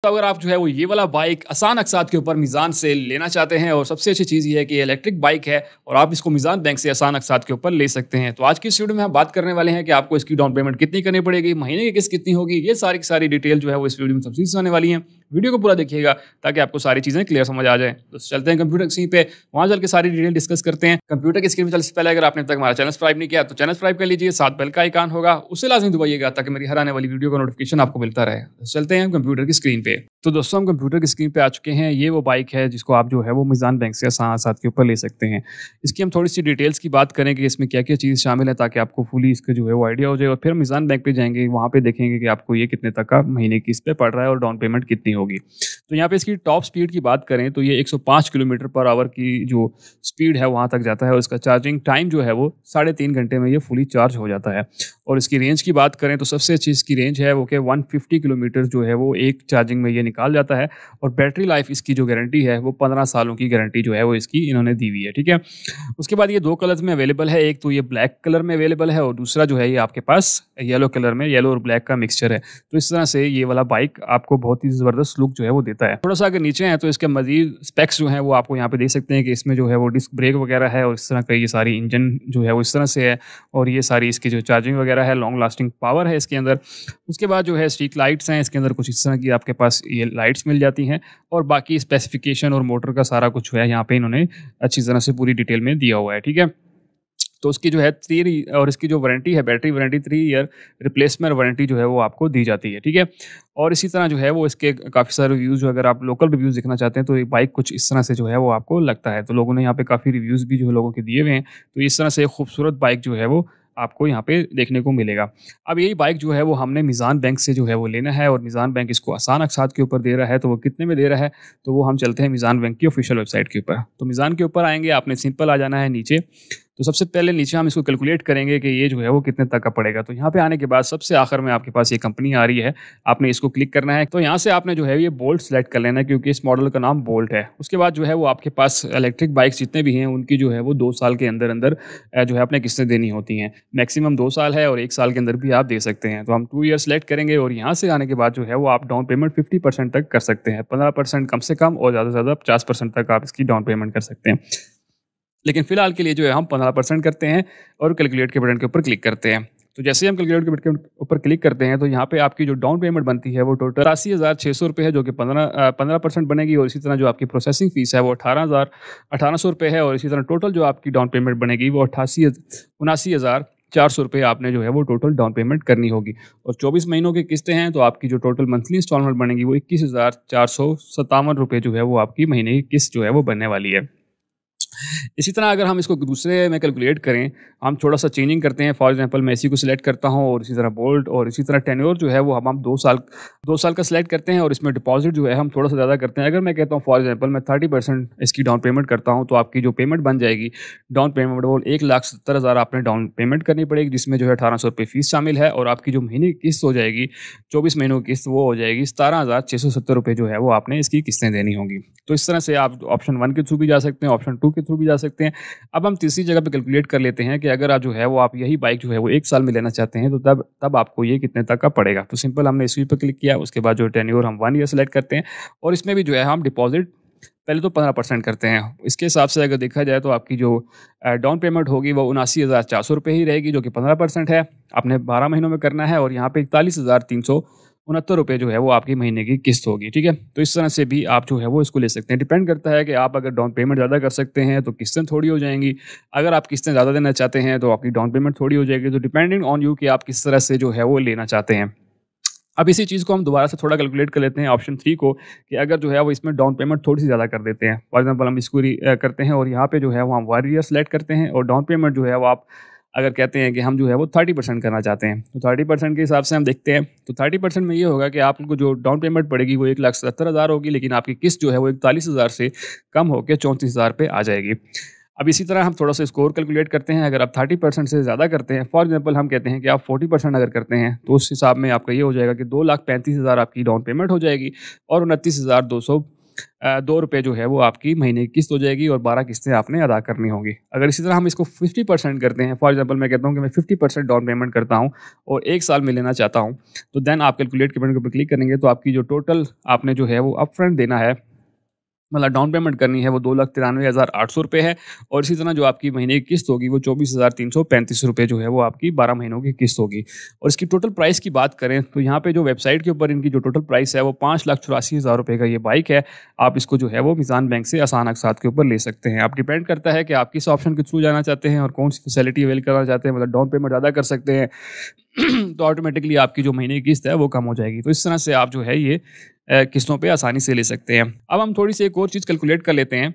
तो अगर आप जो है वो ये वाला बाइक आसान अक़सात के ऊपर मीज़ान से लेना चाहते हैं और सबसे अच्छी चीज़ ये है कि ये इलेक्ट्रिक बाइक है और आप इसको मीज़ान बैंक से आसान अक़सात के ऊपर ले सकते हैं। तो आज की इस वीडियो में हम बात करने वाले हैं कि आपको इसकी डाउन पेमेंट कितनी करनी पड़ेगी, महीने की किस्त कितनी होगी, ये सारी की सारी डिटेल जो है वो इस वीडियो में तफसील से आने वाली हैं। वीडियो को पूरा देखिएगा ताकि आपको सारी चीज़ें क्लियर समझ आ जाए। तो चलते हैं कंप्यूटर की स्क्रीन पे, वहाँ चल के सारी डिटेल डिस्कस करते हैं। कंप्यूटर की स्क्रीन पे चलने से पहले अगर आपने अब तक हमारा चैनल सब्सक्राइब नहीं किया तो चैनल सब्सक्राइब कर लीजिए, साथ बेल का आइकन होगा उसे लाज़मी दबाइएगा ताकि मेरी हर आने वाली वीडियो का नोटिफिकेशन आपको मिलता रहे। तो चलते हैं कंप्यूटर की स्क्रीन पे। तो दोस्तों हम कंप्यूटर की स्क्रीन पे आ चुके हैं। ये वो बाइक है जिसको आप जो है वो मीज़ान बैंक से आसान अक़सात के ऊपर ले सकते हैं। इसकी हम थोड़ी सी डिटेल्स की बात करें कि इसमें क्या-क्या चीज़ शामिल है ताकि आपको फुली इसका जो है वो आइडिया हो जाए, और फिर मीज़ान बैंक पे जाएँगे, वहाँ पे देखेंगे कि आपको ये कितने तक का महीने की किस्त पे पड़ रहा है और डाउन पेमेंट कितनी होगी। तो यहाँ पे इसकी टॉप स्पीड की बात करें तो ये 105 किलोमीटर पर आवर की जो स्पीड है वहाँ तक जाता है, और इसका चार्जिंग टाइम जो है वो 3.5 घंटे में ये फुली चार्ज हो जाता है। और इसकी रेंज की बात करें तो सबसे अच्छी इसकी रेंज है वो कि 150 किलोमीटर जो है वो एक चार्जिंग में ये निकाल जाता है। और बैटरी लाइफ इसकी जो गारंटी है वो 15 सालों की गारंटी जो है वो इसकी इन्होंने दी हुई है, ठीक है। उसके बाद ये 2 कलर्स में अवेलेबल है, एक तो ये ब्लैक कलर में अवेलेबल है और दूसरा जो है ये आपके पास येलो कलर में, येलो और ब्लैक का मिक्सचर है। तो इस तरह से ये वाला बाइक आपको बहुत ही ज़बरदस्त लुक जो है वो देता है। थोड़ा सा अगर नीचे है तो इसके मज़ीद स्पेक्स जो हैं वो आपको यहाँ पे देख सकते हैं कि इसमें जो है वो डिस्क ब्रेक वगैरह है, और इस तरह का ये सारी इंजन जो है वो इस तरह से है, और ये सारी इसकी जो चार्जिंग वगैरह है, लॉन्ग लास्टिंग पावर है इसके अंदर। उसके बाद जो है स्ट्रीट लाइट्स हैं इसके अंदर, कुछ इस तरह की आपके पास ये लाइट्स मिल जाती हैं, और बाकी स्पेसिफिकेशन और मोटर का सारा कुछ है यहाँ पे इन्होंने अच्छी तरह से पूरी डिटेल में दिया हुआ है, ठीक है। तो उसकी जो है 3 और इसकी जो वारंटी है, battery warranty 3 year replacement warranty जो है वो आपको दी जाती है, ठीक है। और इसी तरह जो है वो इसके काफ़ी सारे रिव्यूज़, जो अगर आप लोकल रिव्यूज़ देखना चाहते हैं तो ये बाइक कुछ इस तरह से जो है वो आपको लगता है। तो लोगों ने यहाँ पे काफ़ी रिव्यूज़ भी जो है लोगों के दिए हुए हैं। तो इस तरह से एक खूबसूरत बाइक जो है वो आपको यहाँ पे देखने को मिलेगा। अब यही बाइक जो है वो हमने मीज़ान बैंक से जो है वो लेना है, और मीज़ान बैंक इसको आसान अक़सात के ऊपर दे रहा है। तो वो कितने में दे रहा है, तो वो हम चलते हैं मीज़ान बैंक की ऑफिशियल वेबसाइट के ऊपर। तो मीज़ान के ऊपर आएँगे, आपने सिंपल आ जाना है नीचे। तो सबसे पहले नीचे हम इसको कैलकुलेट करेंगे कि ये जो है वो कितने तक का पड़ेगा। तो यहाँ पे आने के बाद सबसे आखिर में आपके पास ये कंपनी आ रही है, आपने इसको क्लिक करना है। तो यहाँ से आपने जो है ये बोल्ट सेलेक्ट कर लेना है, क्योंकि इस मॉडल का नाम बोल्ट है। उसके बाद जो है वो आपके पास इलेक्ट्रिक बाइक्स जितने भी हैं उनकी जो है वो 2 साल के अंदर अंदर जो है अपने किस्तें देनी होती हैं। मैक्सिमम 2 साल है, और 1 साल के अंदर भी आप दे सकते हैं। तो हम 2 ईयर सेलेक्ट करेंगे, और यहाँ से आने के बाद जो है वो आप डाउन पेमेंट 50% तक कर सकते हैं। 15% कम से कम, और ज़्यादा से ज़्यादा 50% तक आप इसकी डाउन पेमेंट कर सकते हैं। लेकिन फिलहाल के लिए जो है हम 15% करते हैं और कैलकुलेट के बटन के ऊपर क्लिक करते हैं। तो जैसे ही हम कैलकुलेट के बटन के ऊपर क्लिक करते हैं तो यहाँ पे आपकी जो डाउन पेमेंट बनती है वो टोटल 88,600 रुपये है, जो कि 15% बनेगी। और इसी तरह जो आपकी प्रोसेसिंग फ़ीस है वो 18,सौ रुपये है, और इसी तरह टोटल जो आपकी डाउन पेमेंट बनेगी वो 79,400 रुपये आपने जो है वो टोटल डाउन पेमेंट करनी होगी। और 24 महीनों की किस्तें हैं, तो आपकी जो टोटल मंथली इंस्टॉलमेंट बनेगी वो 21,457 रुपये जो है वो आपकी महीने की किस्त जो है वो बनने वाली है। इसी तरह अगर हम इसको दूसरे में कैलकुलेट करें, हम थोड़ा-सा चेंजिंग करते हैं। फॉर एग्ज़ाम्पल मैं इसी को सिलेक्ट करता हूँ, और इसी तरह बोल्ट, और इसी तरह टेन्योर जो है वो हम 2 साल का सिलेक्ट करते हैं, और इसमें डिपॉज़िट जो है हम थोड़ा-सा ज़्यादा करते हैं। अगर मैं कहता हूँ फॉर एग्ज़ाम्पल मैं 30% इसकी डाउन पेमेंट करता हूँ, तो आपकी जो पेमेंट बन जाएगी, डाउन पेमेंट वो 1,70,000 आपने डाउन पेमेंट करनी पड़ेगी, जिसमें जो है 1,800 रुपये फ़ीस शामिल है, और आपकी जो महीने की किस्त हो जाएगी 24 महीनों की किस्त, वो हो जाएगी 17,670 रुपये जो है वो आपने इसकी किस्तें देनी होंगी। तो इस तरह से आप ऑप्शन 1 के थ्रू भी जा सकते हैं, ऑप्शन 2 के थ्रू भी जा सकते हैं। अब हम तीसरी जगह पे कैलकुलेट कर लेते हैं कि अगर आप जो है वो आप यही बाइक जो है वो 1 साल में लेना चाहते हैं, तो तब आपको ये कितने तक का पड़ेगा। तो सिंपल हमने इसी पे क्लिक किया, उसके बाद जो टेन्योर हम 1 ईयर सेलेक्ट करते हैं, और इसमें भी जो है हम डिपॉज़िट पहले तो 15% करते हैं। इसके हिसाब से अगर देखा जाए तो आपकी जो डाउन पेमेंट होगी वो 79,400 रुपये ही रहेगी, जो कि 15% है। आपने 12 महीनों में करना है, और यहाँ पे 41,369 रुपये जो है वो आपकी महीने की किस्त होगी, ठीक है। तो इस तरह से भी आप जो है वो इसको ले सकते हैं। डिपेंड करता है कि आप अगर डाउन पेमेंट ज़्यादा कर सकते हैं तो किस्तें थोड़ी हो जाएंगी, अगर आप किस्तें ज़्यादा देना चाहते हैं तो आपकी डाउन पेमेंट थोड़ी हो जाएगी। तो डिपेंडिंग ऑन यू कि आप किस तरह से जो है वो लेना चाहते हैं। अब इसी चीज़ को हम दोबारा से थोड़ा कैलकुलेट कर लेते हैं ऑप्शन 3 को, कि अगर जो है वो इसमें डाउन पेमेंट थोड़ी सी ज़्यादा कर देते हैं। फॉर एग्जांपल हम इसको करते हैं, और यहाँ पे जो है वो हम 1 ईयर सेलेक्ट करते हैं, और डाउन पेमेंट जो है वो आप अगर कहते हैं कि हम जो है वो 30% करना चाहते हैं, तो 30% के हिसाब से हम देखते हैं। तो 30% में ये होगा कि आपको जो डाउन पेमेंट पड़ेगी वो 1,70,000 होगी, लेकिन आपकी किस्त जो है वो 41,000 से कम होकर 34,000 पे आ जाएगी। अब इसी तरह हम थोड़ा सा स्कोर कैलकुलेट करते हैं। अगर आप 30% से ज़्यादा करते हैं, फॉर एग्जांपल हम कहते हैं कि आप 40% अगर करते हैं, तो उस हिसाब में आपका ये हो जाएगा कि 2,35,000 आपकी डाउन पेमेंट हो जाएगी, और 29,200 ₹2 जो है वो आपकी महीने की किस्त हो जाएगी और 12 किस्तें आपने अदा करनी होंगी। अगर इसी तरह हम इसको 50% करते हैं, फॉर एग्ज़ाम्पल मैं कहता हूँ कि मैं 50% डाउन पेमेंट करता हूँ और 1 साल में लेना चाहता हूँ, तो देन आप कैलकुलेट पेमेंट के ऊपर क्लिक करेंगे तो आपकी जो टोटल आपने जो है वो अपफ्रंट देना है, मतलब डाउन पेमेंट करनी है, वो ₹2,93,800 है और इसी तरह जो आपकी महीने की किस्त होगी वो ₹24,335 जो है वो आपकी 12 महीनों की किस्त होगी। और इसकी टोटल प्राइस की बात करें तो यहाँ पे जो वेबसाइट के ऊपर इनकी जो टोटल प्राइस है वो ₹5,84,000 का ये बाइक है। आप इसको जो है वो मीज़ान बैंक से आसान अक़सात के ऊपर ले सकते हैं। आप डिपेंड करता है कि आप किस ऑप्शन के थ्रू जाना चाहते हैं और कौन-सी फैसिलिटी अवेल करना चाहते हैं, मतलब डाउन पेमेंट ज़्यादा कर सकते हैं तो ऑटोमेटिकली आपकी जो महीने की किस्त है वो कम हो जाएगी। तो इस तरह से आप जो है ये किस्तों पे आसानी से ले सकते हैं। अब हम थोड़ी-सी एक और चीज़ कैलकुलेट कर लेते हैं।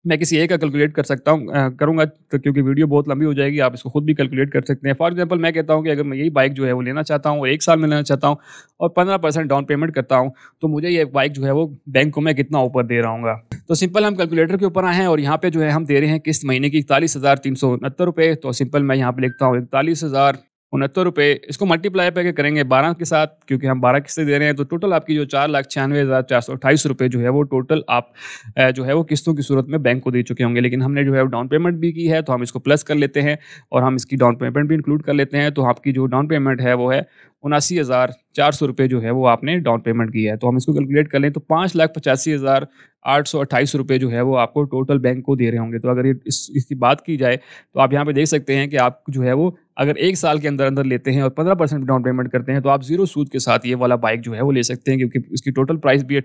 मैं किसी एक का कैलकुलेट कर सकता हूँ करूँगा तो क्योंकि वीडियो बहुत लंबी हो जाएगी, आप इसको खुद भी कैलकुलेट कर सकते हैं। फॉर एग्ज़ाम्पल मैं कहता हूँ कि अगर मैं यही बाइक जो है वो लेना चाहता हूँ और 1 साल में लेना चाहता हूँ और 15% डाउन पेमेंट करता हूँ, तो मुझे ये बाइक जो है वो बैंक को मैं कितना ऊपर दे रहा हूँगा। तो सिंपल हम कैलकुलेटर के ऊपर आए हैं और यहाँ पे जो है हम दे रहे हैं किस्त महीने की ₹41,369। तो सिंपल मैं यहाँ पे लिखता हूँ ₹41,069। इसको मल्टीप्लाई पे करेंगे 12 के साथ, क्योंकि हम 12 किस्तें दे रहे हैं, तो टोटल आपकी जो ₹4,96,428 जो है वो टोटल आप जो है वो किस्तों की सूरत में बैंक को दे चुके होंगे। लेकिन हमने जो है डाउन पेमेंट भी की है, तो हम इसको प्लस कर लेते हैं और हम इसकी डाउन पेमेंट भी इंक्लूड कर लेते हैं। तो आपकी जो डाउन पेमेंट है वो है ₹79,400 जो है वो आपने डाउन पेमेंट की है। तो हम इसको कैलकुलेट कर लें तो ₹5,85,828 जो है वो आपको टोटल बैंक को दे रहे होंगे। तो अगर ये इसकी बात की जाए तो आप यहाँ पे देख सकते हैं कि आप जो है वो अगर 1 साल के अंदर-अंदर लेते हैं और 15% डाउन पेमेंट करते हैं तो आप ज़ीरो सूद के साथ ये वाला बाइक जो है वो ले सकते हैं, क्योंकि इसकी टोटल प्राइस भी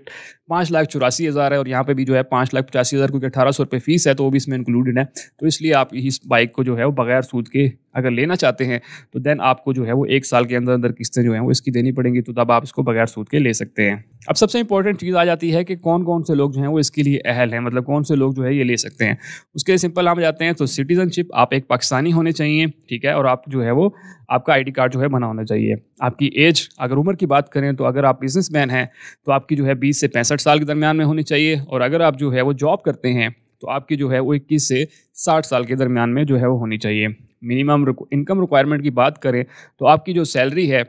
5,84,000 है और यहाँ पे भी जो है 5,85,000 क्योंकि ₹1,800 फीस है तो वो भी इसमें इंक्लूडेड है। तो इसलिए आप इस बाइक को जो है वो बगैर सूद के अगर लेना चाहते हैं तो देन आपको जो है वो 1 साल के अंदर-अंदर किस्तें जो हैं वो इसकी देनी पड़ेंगी, तो तब आप इसको बगैर सूद के ले सकते हैं। अब सबसे इंपॉर्टेंट चीज़ आ जाती है कि कौन-कौन से लोग जो हैं वो इसके लिए अहल हैं, मतलब कौन से लोग जो है ये ले सकते हैं। उसके लिए सिंपल हम जाते हैं तो सिटीज़नशिप, आप एक पाकिस्तानी होने चाहिए, ठीक है? और आप जो है वो आपका आईडी कार्ड जो है बना होना चाहिए। आपकी एज, अगर उम्र की बात करें तो अगर आप बिज़नेसमैन हैं तो आपकी जो है 20 से 65 साल के दरमियान में होनी चाहिए और अगर आप जो है वो जॉब करते हैं तो आपकी जो है वो 21 से 60 साल के दरमियान में जो है वो होनी चाहिए। मिनिमम इनकम रिक्वायरमेंट की बात करें तो आपकी जो सैलरी है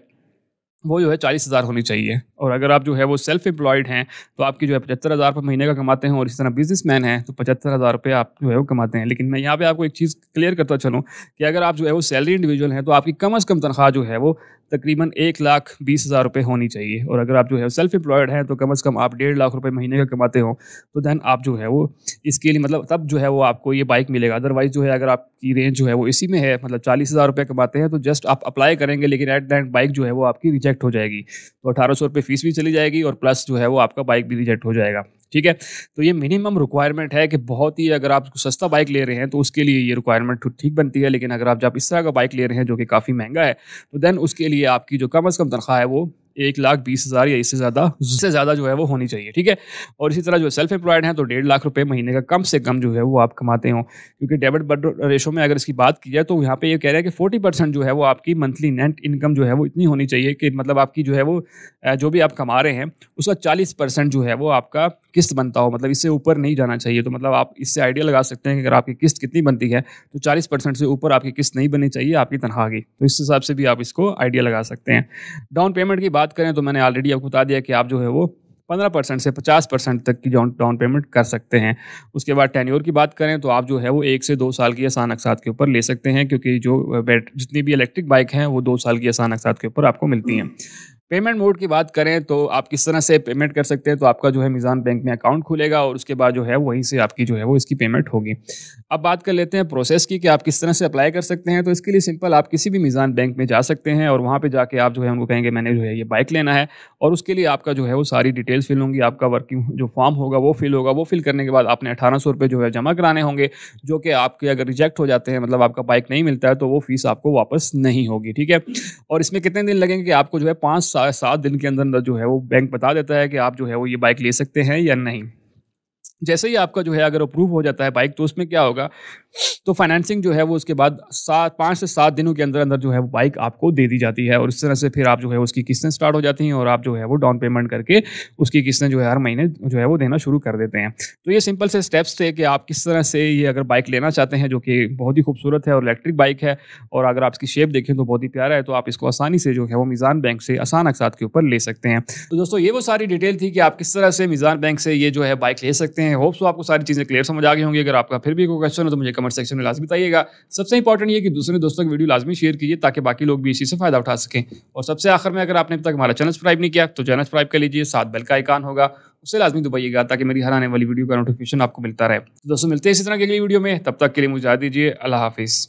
वो जो है 40,000 होनी चाहिए और अगर आप जो है वो सेल्फ एम्प्लॉयड हैं तो आपकी जो है 75,000 रुपये महीने का कमाते हैं और इस तरह बिजनेसमैन हैं तो 75,000 रुपये आप जो है वो कमाते हैं। लेकिन मैं यहाँ पे आपको एक चीज़ क्लियर करता चलूँ कि अगर आप जो है वो सैलरी इंडिविजुअल हैं तो आपकी कम से कम तनख्वाह जो है वो तकरीबन 1,20,000 रुपये होनी चाहिए और अगर आप जो है सेल्फ एम्प्लॉयड हैं तो कम से कम आप 1.5 लाख रुपये महीने का कमाते हो तो देन आप जो है वो इसके लिए मतलब तब जो है वो आपको ये बाइक मिलेगा। अदरवाइज़ जो है अगर आपकी रेंज जो है वो इसी में है, मतलब 40,000 रुपये कमाते हैं तो जस्ट आप अप्लाई करेंगे, लेकिन एट द एंड बाइक जो है वो आपकी रिजेक्ट हो जाएगी। तो 1,800 रुपये फीस भी चली जाएगी और प्लस जो है वो आपका बाइक भी रिजेक्ट हो जाएगा। ठीक है, तो ये मिनिमम रिक्वायरमेंट है कि बहुत ही अगर आप सस्ता बाइक ले रहे हैं तो उसके लिए ये रिक्वायरमेंट ठीक बनती है, लेकिन अगर आप जब इस तरह का बाइक ले रहे हैं जो कि काफ़ी महंगा है तो देन उसके लिए आपकी जो कम से कम तनख्वाह है वो 1,20,000 या इससे ज़्यादा जो है वो होनी चाहिए। ठीक है, और इसी तरह जो सेल्फ एम्प्लॉयड हैं तो 1.5 लाख रुपए महीने का कम से कम जो है वो आप कमाते हो, क्योंकि डेबिट बर्डन रेशो में अगर इसकी बात की जाए तो यहाँ पे ये कह रहा है कि 40% जो है वो आपकी मंथली नेट इनकम जो है वो इतनी होनी चाहिए कि मतलब आपकी जो है वो जो भी आप कमा रहे हैं उसका 40% जो है वो आपका किस्त बनता हो, मतलब इससे ऊपर नहीं जाना चाहिए। तो मतलब आप इससे आइडिया लगा सकते हैं कि अगर आपकी किस्त कितनी बनती है तो 40% से ऊपर आपकी किस्त नहीं बननी चाहिए आपकी तनख्वाह की। तो इस हिसाब से भी आप इसको आइडिया लगा सकते हैं। डाउन पेमेंट की बात करें तो मैंने ऑलरेडी आपको बता दिया कि आप जो है वो 15% से 50% तक की डाउन पेमेंट कर सकते हैं। उसके बाद टेन्योर की बात करें तो आप जो है वो 1 से 2 साल की आसान अक़सात के ऊपर ले सकते हैं, क्योंकि जो जितनी भी इलेक्ट्रिक बाइक हैं वो 2 साल की आसान अक़सात के ऊपर आपको मिलती हैं। पेमेंट मोड की बात करें तो आप किस तरह से पेमेंट कर सकते हैं, तो आपका जो है मीज़ान बैंक में अकाउंट खुलेगा और उसके बाद जो है वहीं से आपकी जो है वो इसकी पेमेंट होगी। अब बात कर लेते हैं प्रोसेस की कि आप किस तरह से अप्लाई कर सकते हैं। तो इसके लिए सिंपल आप किसी भी मीज़ान बैंक में जा सकते हैं और वहाँ पे जाके आप जो है उनको कहेंगे मैंने जो है ये बाइक लेना है और उसके लिए आपका जो है वो सारी डिटेल्स फिल होंगी, आपका वर्किंग जो फॉर्म होगा वो फिल होगा। वो फिल करने के बाद आपने 1,800 रुपये जो है जमा कराने होंगे, जो कि आपके अगर रिजेक्ट हो जाते हैं, मतलब आपका बाइक नहीं मिलता है, तो वो फीस आपको वापस नहीं होगी। ठीक है, और इसमें कितने दिन लगेंगे कि आपको जो है 5 से 7 दिन के अंदर जो है वो बैंक बता देता है कि आप जो है वो ये बाइक ले सकते हैं या नहीं। जैसे ही आपका जो है अगर अप्रूव हो जाता है बाइक, तो उसमें क्या होगा, तो फाइनेंसिंग जो है वो उसके बाद 5 से 7 दिनों के अंदर अंदर जो है वो बाइक आपको दे दी जाती है, और इस तरह से फिर आप जो है उसकी किस्तें स्टार्ट हो जाती हैं, और आप जो है वो डाउन पेमेंट करके उसकी किस्तें जो है हर महीने जो है वो देना शुरू कर देते हैं। तो ये सिंपल से स्टेप्स थे कि आप किस तरह से ये अगर बाइक लेना चाहते हैं, जो कि बहुत ही खूबसूरत है और इलेक्ट्रिक बाइक है, और अगर आप इसकी शेप देखें तो बहुत ही प्यारा है, तो आप इसको आसानी से जो है वो मीज़ान बैंक से आसान अक़सात के ऊपर ले सकते हैं। तो दोस्तों ये वो सारी डिटेल थी कि आप किस तरह से मीज़ान बैंक से ये जो है बाइक ले सकते हैं। होप सो आपको सारी चीज़ें क्लियर समझ आ गई होंगी। अगर आपका फिर भी कोई क्वेश्चन हो तो मुझे कमेंट सेक्शन में लाज़मी बताइएगा। सबसे इंपॉर्टेंट ये है कि दूसरे दोस्तों की वीडियो लाज़मी शेयर कीजिए, ताकि बाकी लोग भी इसी से फ़ायदा उठा सकें। और सबसे आखिर में, अगर आपने अब तक हमारा चैनल सब्सक्राइब नहीं किया तो चैनल सब्सक्राइब कर लीजिए, साथ बेल का आइकन होगा उसे लाज़मी दबाइएगा, ताकि मेरी हर आने वाली वीडियो का नोटिफिकेशन आपको मिलता रहे। तो दोस्तों मिलते हैं इसी तरह की अगली वीडियो में, तब तक के लिए मुझे इजाज़त दीजिए। अल्लाह हाफ़िज़।